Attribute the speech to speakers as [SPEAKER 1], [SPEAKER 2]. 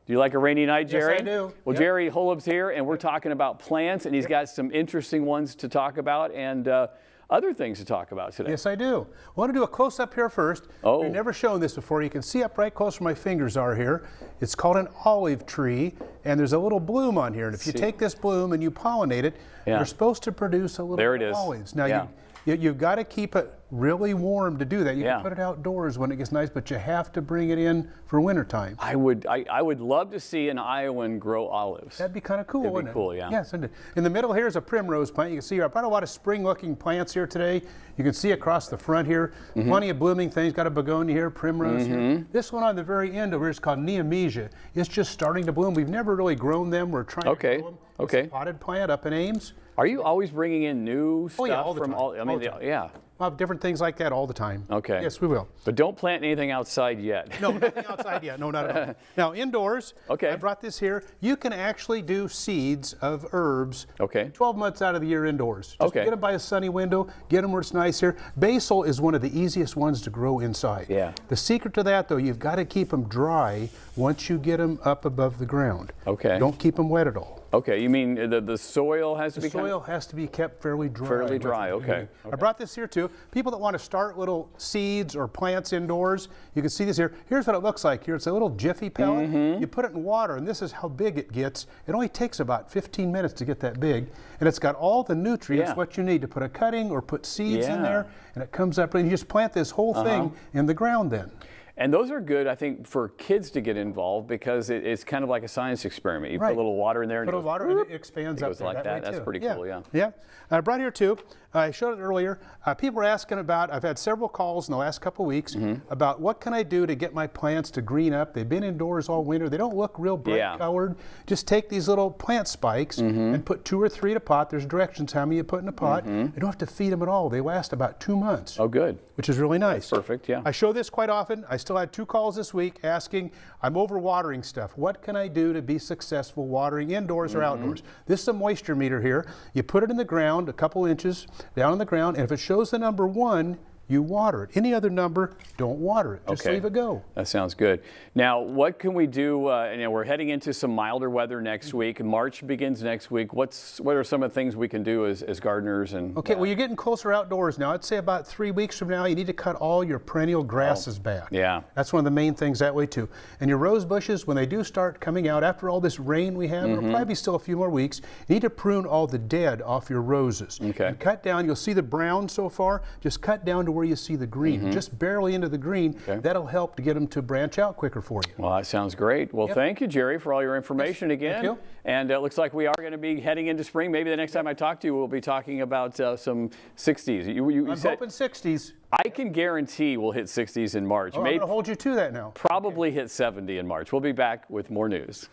[SPEAKER 1] Do you like a rainy night, Jerry?
[SPEAKER 2] Yes, I do.
[SPEAKER 1] Well, Jerry Holub's here, and we're talking about plants, and he's got some interesting ones to talk about and other things to talk about today.
[SPEAKER 2] Yes, I do. I want to do a close-up here first.
[SPEAKER 1] Oh.
[SPEAKER 2] We've never shown this before. You can see up right close where my fingers are here. It's called an olive tree, and there's a little bloom on here. And if you take this bloom and you pollinate it, you're supposed to produce a little bit of olives. Now, you've got to keep it really warm to do that. You can put it outdoors when it gets nice, but you have to bring it in for wintertime.
[SPEAKER 1] I would love to see an Iowan grow olives.
[SPEAKER 2] That'd be kind of cool, wouldn't it?
[SPEAKER 1] Cool, yeah.
[SPEAKER 2] Yes, in the middle here is a primrose plant. You can see I brought a lot of spring-looking plants here today. You can see across the front here, plenty of blooming things. Got a begonia here, primrose here. This one on the very end over here is called neomesia. It's just starting to bloom. We've never really grown them. We're trying to grow them. It's a potted plant up in Ames.
[SPEAKER 1] Are you always bringing in new stuff?
[SPEAKER 2] Oh, yeah, all the time.
[SPEAKER 1] I mean, yeah.
[SPEAKER 2] We'll have different things like that all the time.
[SPEAKER 1] Okay.
[SPEAKER 2] Yes, we will.
[SPEAKER 1] But don't plant anything outside yet.
[SPEAKER 2] No, nothing outside yet. No, not at all. Now, indoors, I brought this here. You can actually do seeds of herbs 12 months out of the year indoors. Just get them by a sunny window, get them where it's nice here. Basil is one of the easiest ones to grow inside. Yeah. The secret to that, though, you've got to keep them dry once you get them up above the ground. Okay. Don't keep them wet at all.
[SPEAKER 1] Okay, you mean the soil has to be
[SPEAKER 2] has to be kept fairly dry.
[SPEAKER 1] Fairly dry, okay.
[SPEAKER 2] I brought this here too. People that want to start little seeds or plants indoors, you can see this here. Here's what it looks like here. It's a little Jiffy pellet. You put it in water, and this is how big it gets. It only takes about 15 minutes to get that big, and it's got all the nutrients what you need to put a cutting or put seeds in there, and it comes up, and you just plant this whole thing in the ground then.
[SPEAKER 1] And those are good, I think, for kids to get involved because it's kind of like a science experiment. You put a little water in there, and
[SPEAKER 2] put a little water, and it expands up
[SPEAKER 1] goes like that. That's pretty cool, yeah.
[SPEAKER 2] Yeah. I brought here too. I showed it earlier. People were asking about. I've had several calls in the last couple of weeks about what can I do to get my plants to green up. They've been indoors all winter. They don't look real bright colored. Just take these little plant spikes and put 2 or 3 in a pot. There's directions how many you put in a pot. You don't have to feed them at all. They last about 2 months.
[SPEAKER 1] Oh, good.
[SPEAKER 2] Which is really nice.
[SPEAKER 1] That's perfect. Yeah.
[SPEAKER 2] I show this quite often. I still had 2 calls this week asking, I'm overwatering stuff. What can I do to be successful watering indoors or outdoors? This is a moisture meter here. You put it in the ground, a couple inches down on the ground, and if it shows the number 1, you water it. Any other number, don't water it. Just leave it go.
[SPEAKER 1] That sounds good. Now, what can we do? We're heading into some milder weather next week. March begins next week. What are some of the things we can do as gardeners?
[SPEAKER 2] Okay, well, you're getting closer outdoors now. I'd say about 3 weeks from now, you need to cut all your perennial grasses back. Yeah. That's one of the main things that way, too. And your rose bushes, when they do start coming out, after all this rain we have, it'll probably be still a few more weeks, you need to prune all the dead off your roses. Okay. And cut down, you'll see the brown so far, just cut down to where you see the green, just barely into the green. That'll help to get them to branch out quicker for you.
[SPEAKER 1] Well, that sounds great. Well, thank you, Jerry, for all your information again.
[SPEAKER 2] Thank you.
[SPEAKER 1] And it looks like we are going to be heading into spring. Maybe the next time I talk to you, we'll be talking about some 60s.
[SPEAKER 2] I'm hoping 60s.
[SPEAKER 1] I can guarantee we'll hit 60s in March.
[SPEAKER 2] Oh, I'm going to hold you to that now.
[SPEAKER 1] Probably hit 70 in March. We'll be back with more news.